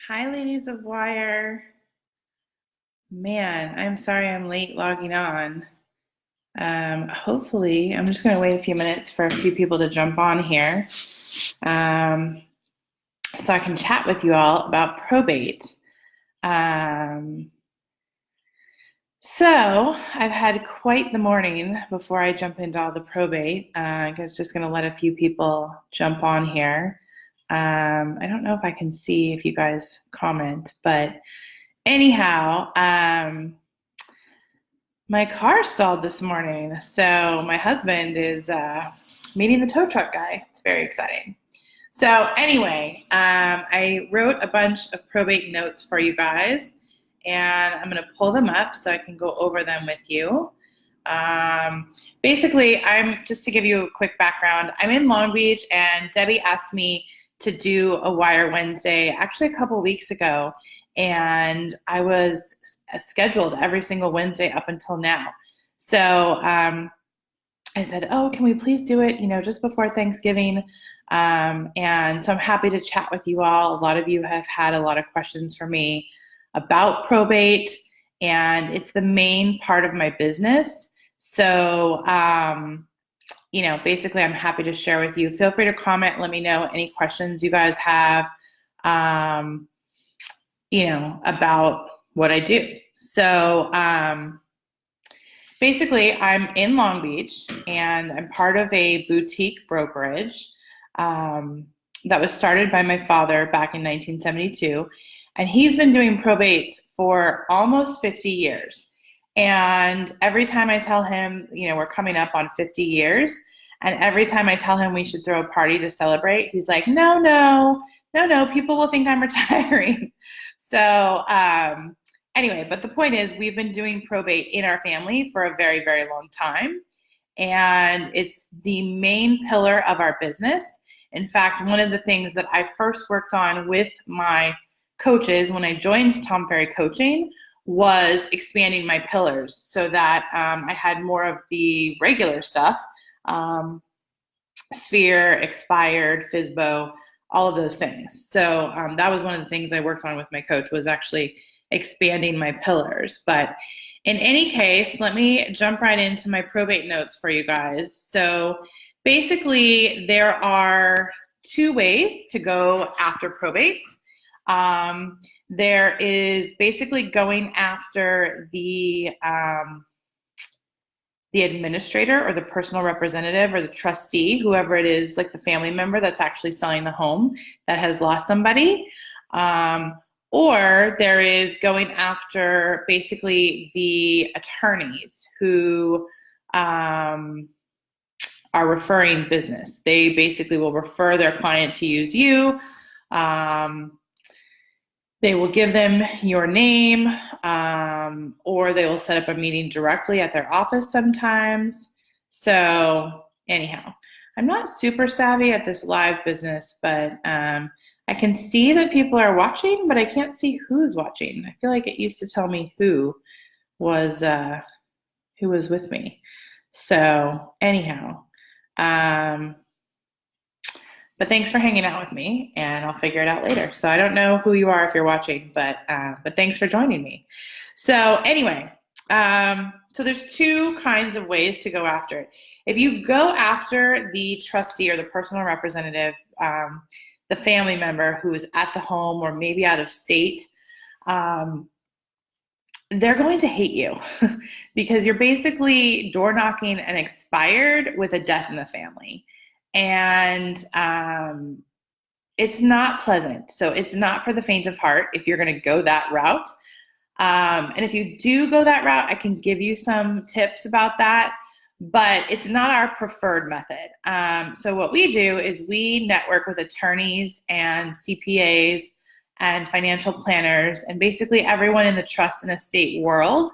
Hi, ladies of Wire. Man, I'm sorry I'm late logging on. Hopefully, I'm just going to wait a few minutes for a few people to jump on here um, so I can chat with you all about probate. Um, so, I've had quite the morning before I jump into all the probate. I'm just going to let a few people jump on here. I don't know if I can see if you guys comment, but anyhow, my car stalled this morning, so my husband is meeting the tow truck guy. It's very exciting. So anyway, I wrote a bunch of probate notes for you guys, and I'm going to pull them up so I can go over them with you. Basically, I'm just to give you a quick background. I'm in Long Beach, and Debbie asked me to do a Wire Wednesday actually a couple weeks ago, and I was scheduled every single Wednesday up until now. So I said, "Oh, can we please do it? Just before Thanksgiving." And so I'm happy to chat with you all. A lot of you have had a lot of questions for me about probate, and it's the main part of my business. So, basically, I'm happy to share with you. Feel free to comment. Let me know any questions you guys have, about what I do. So, basically, I'm in Long Beach, and I'm part of a boutique brokerage that was started by my father back in 1972. And he's been doing probates for almost 50 years. And every time I tell him, we're coming up on 50 years, and every time I tell him we should throw a party to celebrate, he's like, no, no, no, no, people will think I'm retiring. So, anyway, but the point is, we've been doing probate in our family for a very, very long time. And it's the main pillar of our business. In fact, one of the things that I first worked on with my coaches when I joined Tom Ferry Coaching was expanding my pillars so that I had more of the regular stuff, Sphere, Expired, FISBO, all of those things. So that was one of the things I worked on with my coach, was actually expanding my pillars. But in any case, let me jump right into my probate notes for you guys. So basically, there are two ways to go after probates. There is basically going after the administrator or the personal representative or the trustee, whoever it is, like the family member that's actually selling the home that has lost somebody. Or there is going after basically the attorneys who are referring business. They basically will refer their client to use you. They will give them your name, or they will set up a meeting directly at their office sometimes. So anyhow, I'm not super savvy at this live business, but I can see that people are watching, but I can't see who's watching. I feel like it used to tell me who was with me. So anyhow, but thanks for hanging out with me, and I'll figure it out later. So I don't know who you are if you're watching, but thanks for joining me. So anyway, so there's two kinds of ways to go after it. If you go after the trustee or the personal representative, the family member who is at the home or maybe out of state, they're going to hate you because you're basically door knocking an expired with a death in the family. And it's not pleasant. So it's not for the faint of heart if you're going to go that route. And if you do go that route, I can give you some tips about that, but it's not our preferred method. So what we do is we network with attorneys and CPAs and financial planners and basically everyone in the trust and estate world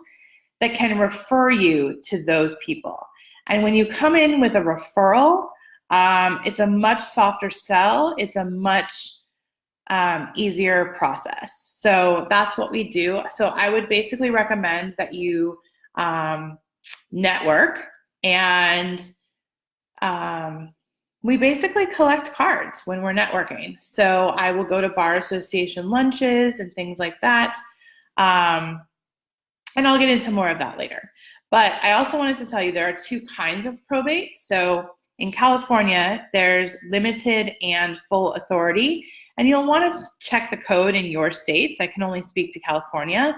that can refer you to those people. And when you come in with a referral, it's a much softer sell. It's a much easier process. So that's what we do. So I would basically recommend that you network and We basically collect cards when we're networking. So I will go to bar association lunches and things like that. And I'll get into more of that later. But I also wanted to tell you there are two kinds of probate. So in California, there's limited and full authority. And you'll want to check the code in your states. I can only speak to California.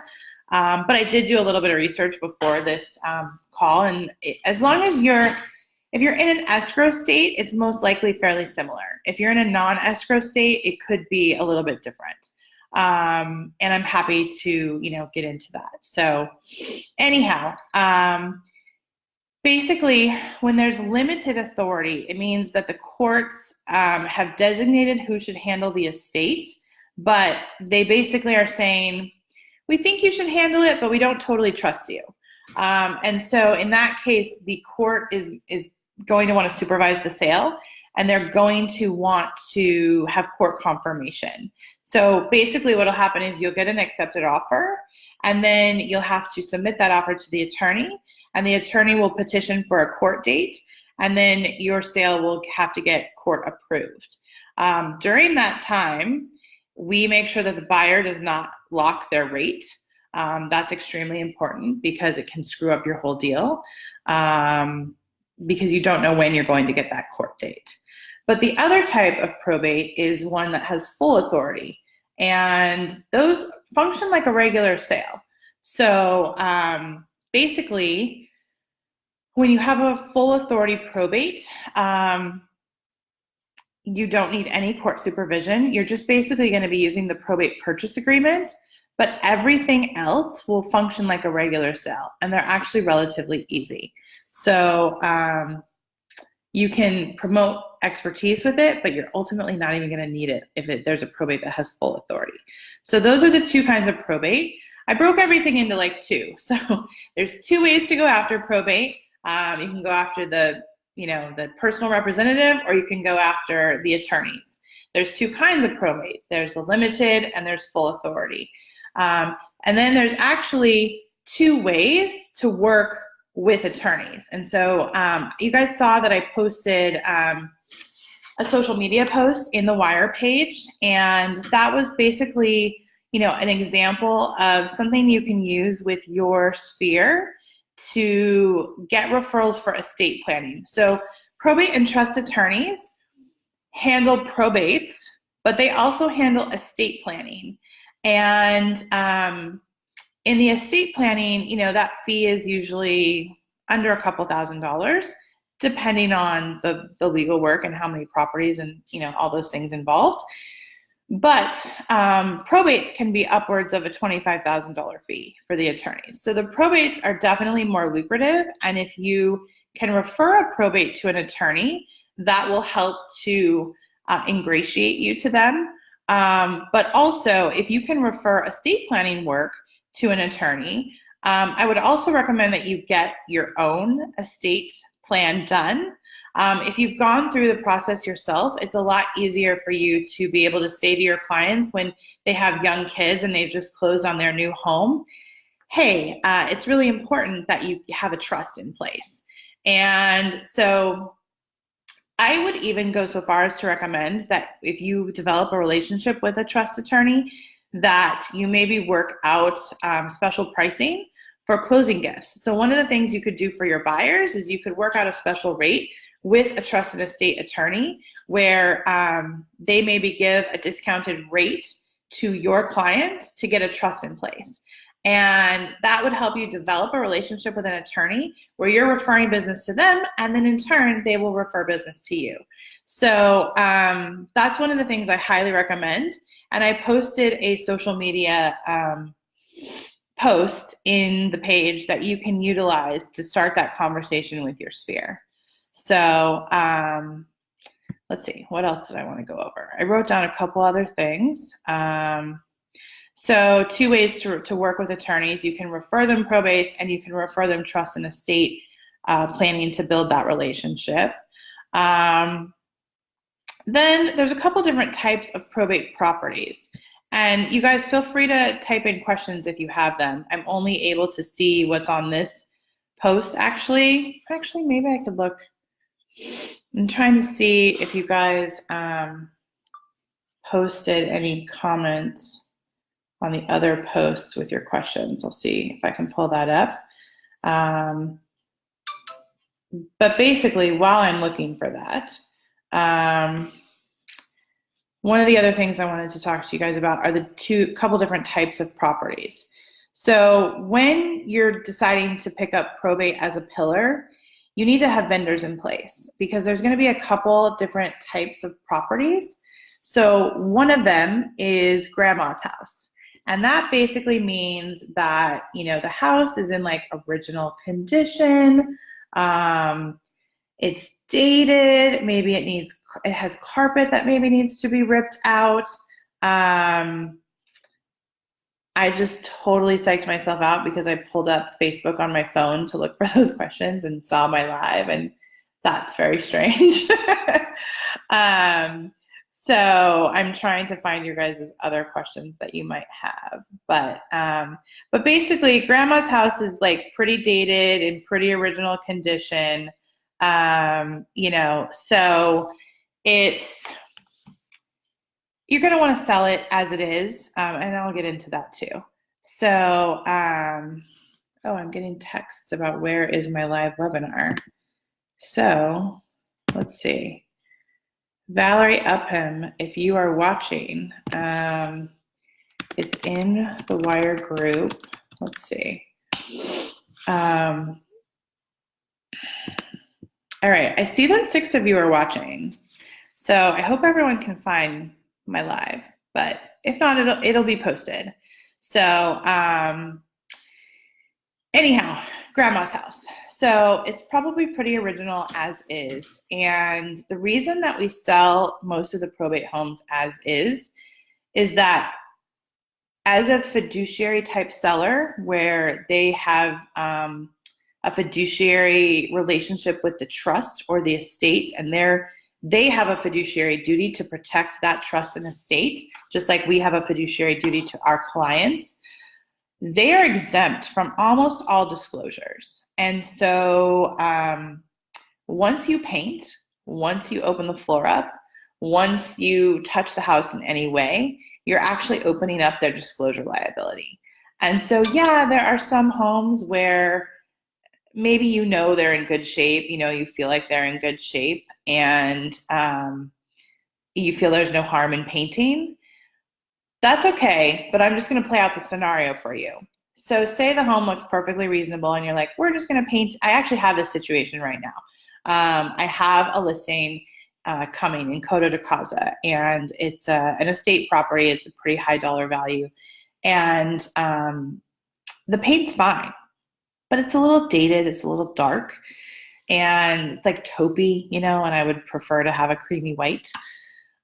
But I did do a little bit of research before this call. And as long as if you're in an escrow state, it's most likely fairly similar. If you're in a non-escrow state, it could be a little bit different. And I'm happy to, get into that. So anyhow, basically, when there's limited authority, it means that the courts have designated who should handle the estate, but they basically are saying, we think you should handle it, but we don't totally trust you. And so in that case, the court is going to want to supervise the sale, and they're going to want to have court confirmation. So basically what will happen is you'll get an accepted offer, and then you'll have to submit that offer to the attorney, and the attorney will petition for a court date, and then your sale will have to get court approved. During that time, we make sure that the buyer does not lock their rate. That's extremely important because it can screw up your whole deal, because you don't know when you're going to get that court date. But the other type of probate is one that has full authority, and those function like a regular sale. So basically, when you have a full authority probate, you don't need any court supervision. You're just basically going to be using the probate purchase agreement, but everything else will function like a regular sale, and they're actually relatively easy. So you can promote expertise with it, but you're ultimately not even going to need it if there's a probate that has full authority. So those are the two kinds of probate. I broke everything into like two. So there's two ways to go after probate. You can go after the personal representative, or you can go after the attorneys. There's two kinds of probate. There's the limited and there's full authority. And then there's actually two ways to work with attorneys. And so you guys saw that I posted a social media post in the Wire page, and that was basically, an example of something you can use with your sphere to get referrals for estate planning. So probate and trust attorneys handle probates, but they also handle estate planning. And in the estate planning, that fee is usually under a couple $1,000s, depending on the legal work and how many properties and all those things involved. But probates can be upwards of a $25,000 fee for the attorneys. So the probates are definitely more lucrative, and if you can refer a probate to an attorney, that will help to ingratiate you to them. But also, if you can refer estate planning work to an attorney, I would also recommend that you get your own estate plan done. If you've gone through the process yourself, it's a lot easier for you to be able to say to your clients when they have young kids and they've just closed on their new home, hey, it's really important that you have a trust in place. And so I would even go so far as to recommend that if you develop a relationship with a trust attorney, that you maybe work out special pricing for closing gifts. So one of the things you could do for your buyers is you could work out a special rate with a trust and estate attorney where they maybe give a discounted rate to your clients to get a trust in place. And that would help you develop a relationship with an attorney where you're referring business to them, and then in turn, they will refer business to you. So that's one of the things I highly recommend. And I posted a social media post in the page that you can utilize to start that conversation with your sphere. So let's see, what else did I want to go over? I wrote down a couple other things. So two ways to work with attorneys. You can refer them probates, and you can refer them trust and estate planning to build that relationship. Then there's a couple different types of probate properties. And you guys feel free to type in questions if you have them. I'm only able to see what's on this post, actually. Actually, maybe I could look. I'm trying to see if you guys posted any comments on the other posts with your questions. I'll see if I can pull that up. But basically, while I'm looking for that, one of the other things I wanted to talk to you guys about are the couple different types of properties. So when you're deciding to pick up probate as a pillar, you need to have vendors in place because there's going to be a couple different types of properties. So one of them is grandma's house. And that basically means that, the house is in like original condition. It's dated. Maybe it has carpet that maybe needs to be ripped out. I just totally psyched myself out because I pulled up Facebook on my phone to look for those questions and saw my live, and that's very strange. So I'm trying to find your guys' other questions that you might have. But basically, grandma's house is like pretty dated in pretty original condition. So you're going to want to sell it as it is, and I'll get into that too. So, I'm getting texts about where is my live webinar. So, let's see. Valerie Upham, if you are watching, it's in the Wire group. Let's see. All right, I see that 6 of you are watching. So I hope everyone can find my live, but if not, it'll be posted. So anyhow, grandma's house. So it's probably pretty original as is. And the reason that we sell most of the probate homes as is that as a fiduciary type seller where they have a fiduciary relationship with the trust or the estate, and they have a fiduciary duty to protect that trust and estate, just like we have a fiduciary duty to our clients. They are exempt from almost all disclosures. And so once you paint, once you open the floor up, once you touch the house in any way, you're actually opening up their disclosure liability. And so, yeah, there are some homes where maybe they're in good shape, you feel like they're in good shape, and you feel there's no harm in painting. That's okay, but I'm just going to play out the scenario for you. So say the home looks perfectly reasonable and you're like, we're just going to paint. I actually have this situation right now. I have a listing coming in Coto de Casa, and it's an estate property. It's a pretty high dollar value, and the paint's fine, but it's a little dated. It's a little dark, and it's like taupey, and I would prefer to have a creamy white.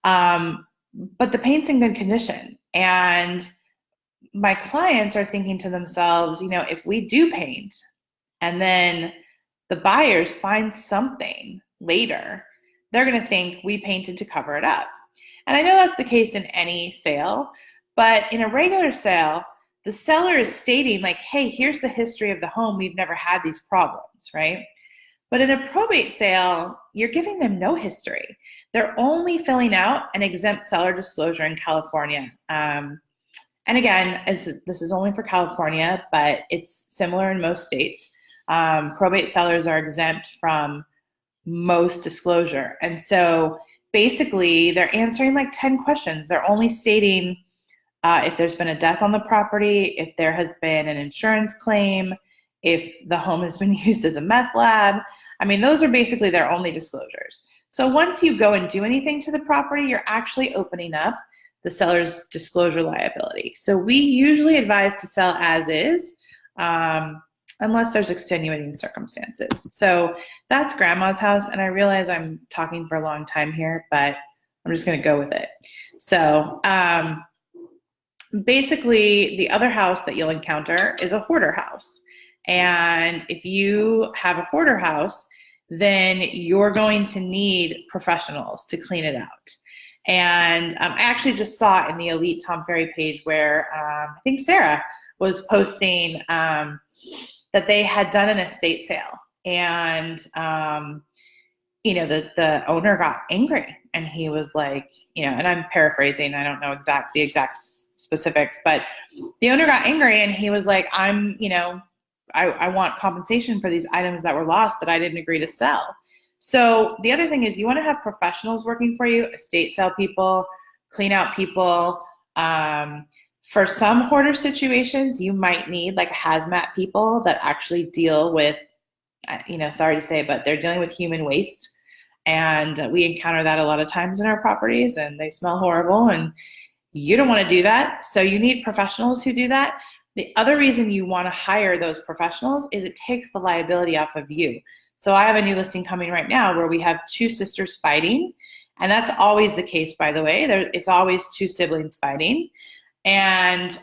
But the paint's in good condition, and my clients are thinking to themselves, if we do paint and then the buyers find something later, they're going to think we painted to cover it up. And I know that's the case in any sale, but in a regular sale, the seller is stating like, hey, here's the history of the home. We've never had these problems, right? But in a probate sale, you're giving them no history. They're only filling out an exempt seller disclosure in California. And again, this is only for California, but it's similar in most states. Probate sellers are exempt from most disclosure. And so basically, they're answering like 10 questions. They're only stating if there's been a death on the property, if there has been an insurance claim, if the home has been used as a meth lab. I mean, those are basically their only disclosures. So once you go and do anything to the property, you're actually opening up the seller's disclosure liability. So we usually advise to sell as is, unless there's extenuating circumstances. So that's grandma's house, and I realize I'm talking for a long time here, but I'm just gonna go with it. So basically, the other house that you'll encounter is a hoarder house. And if you have a hoarder house, then you're going to need professionals to clean it out. And I actually just saw in the Elite Tom Ferry page where I think Sarah was posting that they had done an estate sale. And the owner got angry, and he was like, and I'm paraphrasing, I don't know the exact specifics, but the owner got angry and he was like, I want compensation for these items that were lost that I didn't agree to sell. So the other thing is you want to have professionals working for you, estate sale people, clean out people. For some hoarder situations, you might need like hazmat people that actually deal with, sorry to say, but they're dealing with human waste. And we encounter that a lot of times in our properties, and they smell horrible, and you don't want to do that. So you need professionals who do that. The other reason you want to hire those professionals is it takes the liability off of you. So I have a new listing coming right now where we have two sisters fighting, and that's always the case, by the way. It's always two siblings fighting, and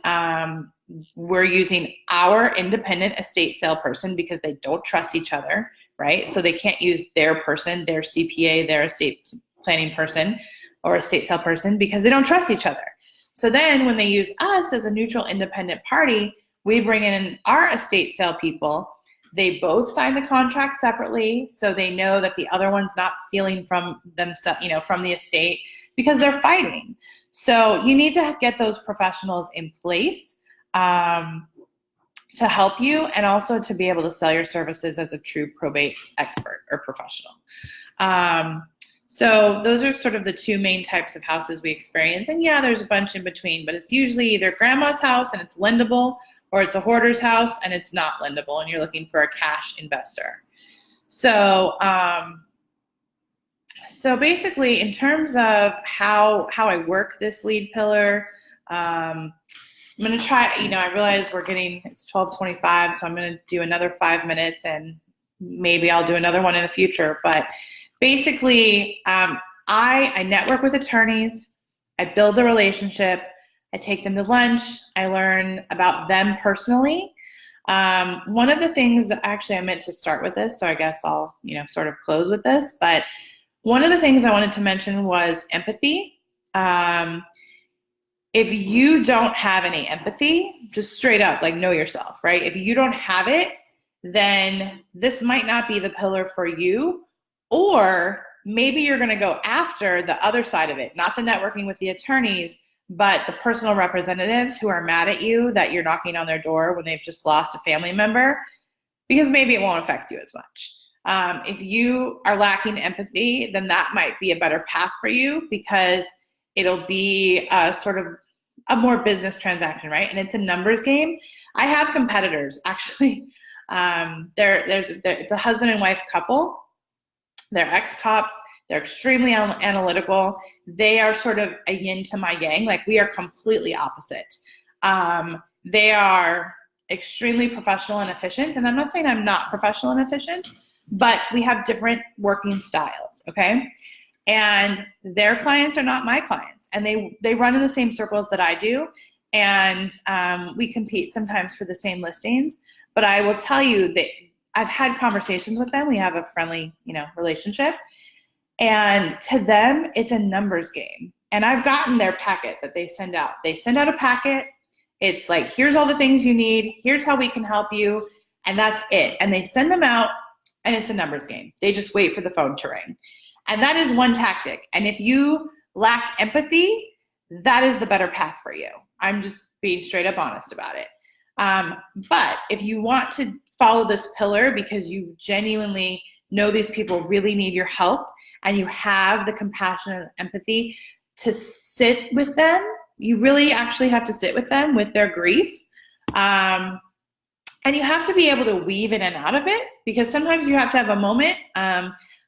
we're using our independent estate sale person because they don't trust each other, right? So they can't use their person, their CPA, their estate planning person or estate sale person, because they don't trust each other. So then when they use us as a neutral independent party, we bring in our estate sale people. They both sign the contract separately, so they know that the other one's not stealing from themselves, from the estate, because they're fighting. So you need to get those professionals in place to help you, and also to be able to sell your services as a true probate expert or professional. So those are sort of the two main types of houses we experience. And yeah, there's a bunch in between, but it's usually either grandma's house and it's lendable, or it's a hoarder's house and it's not lendable, and you're looking for a cash investor. So so basically, in terms of how I work this lead pillar, I'm going to try, I realize it's 12:25, so I'm going to do another 5 minutes, and maybe I'll do another one in the future. But basically, I network with attorneys, I build the relationship, I take them to lunch, I learn about them personally. One of the things that actually I meant to start with this, so I guess I'll, sort of close with this, but one of the things I wanted to mention was empathy. If you don't have any empathy, just straight up, like, know yourself, right? If you don't have it, then this might not be the pillar for you, or maybe you're going to go after the other side of it, not the networking with the attorneys, but the personal representatives who are mad at you that you're knocking on their door when they've just lost a family member, because maybe it won't affect you as much. If you are lacking empathy, then that might be a better path for you, because it'll be sort of a more business transaction, right? And it's a numbers game. I have competitors, actually. It's a husband and wife couple. They're ex-cops. They're extremely analytical. They are sort of a yin to my yang. Like, we are completely opposite. They are extremely professional and efficient. And I'm not saying I'm not professional and efficient, but we have different working styles, okay? And their clients are not my clients, and they run in the same circles that I do, and we compete sometimes for the same listings. But I will tell you that I've had conversations with them. We have a friendly, relationship, and to them, it's a numbers game. And I've gotten their packet that they send out. They send out a packet. It's like, here's all the things you need. Here's how we can help you, and that's it. And they send them out, and it's a numbers game. They just wait for the phone to ring. And that is one tactic. And if you lack empathy, that is the better path for you. I'm just being straight up honest about it. But if you want to follow this pillar because you genuinely know these people really need your help, and you have the compassion and empathy to sit with them, you really actually have to sit with them with their grief. And you have to be able to weave in and out of it, because sometimes you have to have a moment.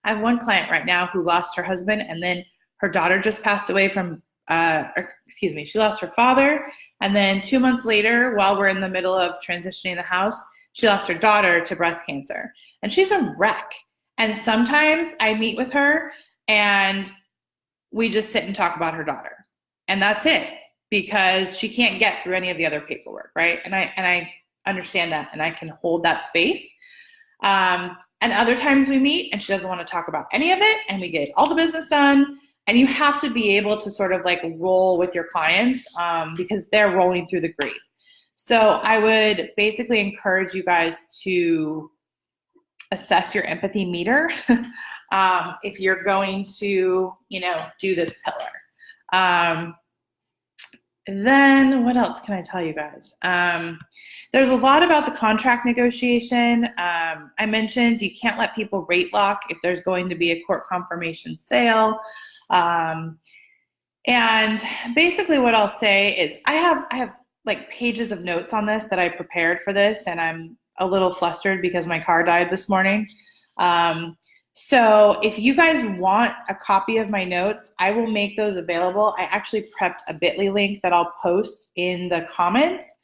I have one client right now who lost her husband, and then her daughter just passed away she lost her father. And then 2 months later, while we're in the middle of transitioning the house, she lost her daughter to breast cancer. And she's a wreck. And sometimes I meet with her and we just sit and talk about her daughter. And that's it, because she can't get through any of the other paperwork, right? And I understand that, and I can hold that space. And other times we meet and she doesn't want to talk about any of it, and we get all the business done. And you have to be able to sort of like roll with your clients because they're rolling through the grief. So I would basically encourage you guys to assess your empathy meter. if you're going to, do this pillar. And then what else can I tell you guys? There's a lot about the contract negotiation. I mentioned you can't let people rate lock if there's going to be a court confirmation sale. And basically what I'll say is I have like pages of notes on this that I prepared for this, and I'm a little flustered because my car died this morning. So if you guys want a copy of my notes, I will make those available. I actually prepped a bit.ly link that I'll post in the comments,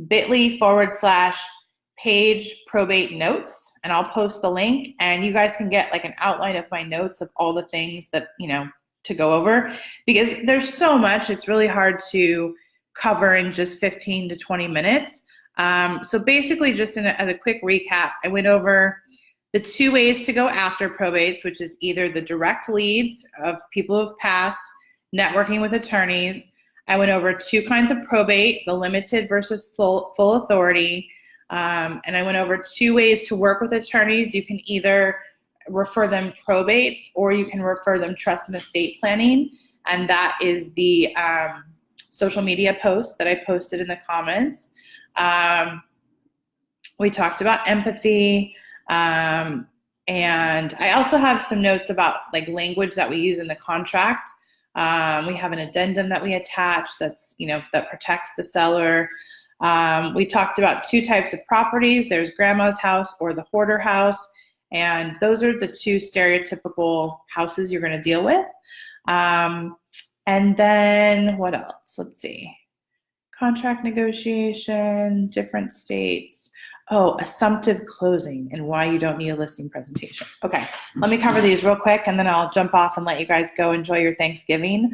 bit.ly/page probate notes, and I'll post the link, and you guys can get like an outline of my notes of all the things that, to go over, because there's so much, it's really hard to cover in just 15 to 20 minutes. So basically, just as a quick recap, I went over the 2 ways to go after probates, which is either the direct leads of people who have passed, networking with attorneys. I went over 2 kinds of probate, the limited versus full authority. And I went over 2 ways to work with attorneys. You can either refer them probates, or you can refer them trust and estate planning. And that is the social media post that I posted in the comments. We talked about empathy. And I also have some notes about like language that we use in the contract. We have an addendum that we attach that's, that protects the seller. We talked about 2 types of properties. There's grandma's house or the hoarder house. And those are the 2 stereotypical houses you're going to deal with. And then what else? Let's see. Contract negotiation, different states. Oh, assumptive closing and why you don't need a listing presentation. Okay, let me cover these real quick, and then I'll jump off and let you guys go enjoy your Thanksgiving.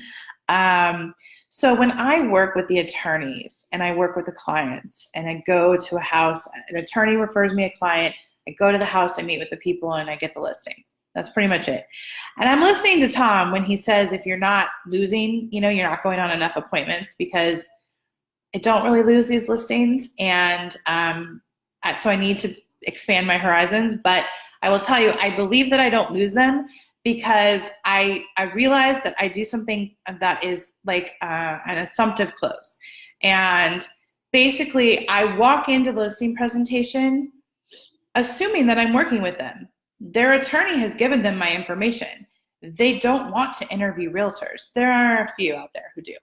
So when I work with the attorneys and I work with the clients and I go to a house, an attorney refers me a client, I go to the house, I meet with the people, and I get the listing. That's pretty much it. And I'm listening to Tom when he says if you're not losing, you're not going on enough appointments, because I don't really lose these listings, and so I need to expand my horizons. But I will tell you, I believe that I don't lose them because I realize that I do something that is like an assumptive close. And basically, I walk into the listing presentation assuming that I'm working with them. Their attorney has given them my information. They don't want to interview realtors. There are a few out there who do.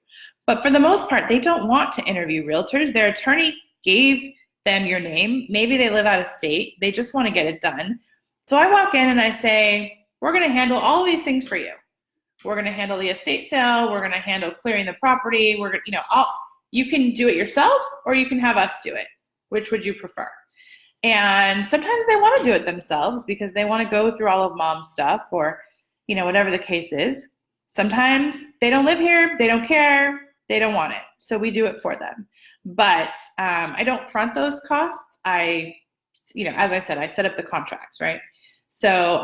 But for the most part, they don't want to interview realtors. Their attorney gave them your name. Maybe they live out of state. They just want to get it done. So I walk in and I say, we're going to handle all of these things for you. We're going to handle the estate sale. We're going to handle clearing the property. We're going to, you can do it yourself, or you can have us do it. Which would you prefer? And sometimes they want to do it themselves because they want to go through all of mom's stuff, or, whatever the case is. Sometimes they don't live here. They don't care. They don't want it. So we do it for them. But I don't front those costs. As I said, I set up the contracts, right? So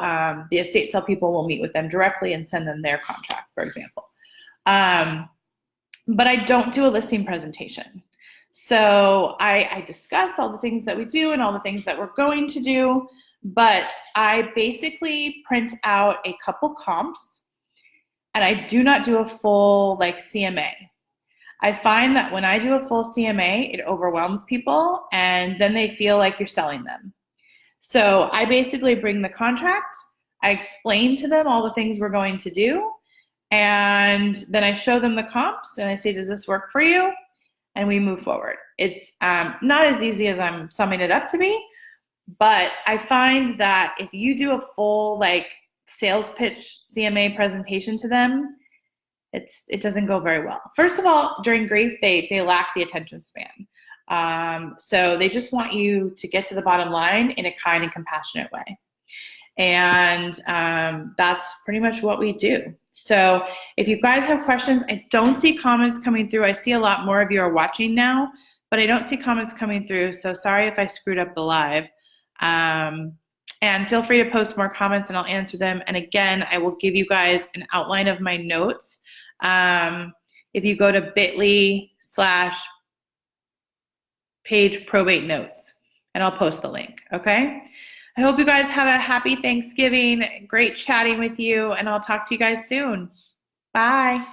the estate sale people will meet with them directly and send them their contract, for example. But I don't do a listing presentation. So I discuss all the things that we do and all the things that we're going to do, but I basically print out a couple comps, and I do not do a full CMA. I find that when I do a full CMA, it overwhelms people, and then they feel like you're selling them. So I basically bring the contract, I explain to them all the things we're going to do, and then I show them the comps, and I say, does this work for you? And we move forward. It's not as easy as I'm summing it up to be, but I find that if you do a full sales pitch CMA presentation to them, it doesn't go very well. First of all, during grief, they lack the attention span. So they just want you to get to the bottom line in a kind and compassionate way. And that's pretty much what we do. So if you guys have questions, I don't see comments coming through. I see a lot more of you are watching now, but I don't see comments coming through. So sorry if I screwed up the live. And feel free to post more comments and I'll answer them. And again, I will give you guys an outline of my notes. If you go to bit.ly/page probate notes, and I'll post the link, okay? I hope you guys have a happy Thanksgiving. Great chatting with you, and I'll talk to you guys soon. Bye.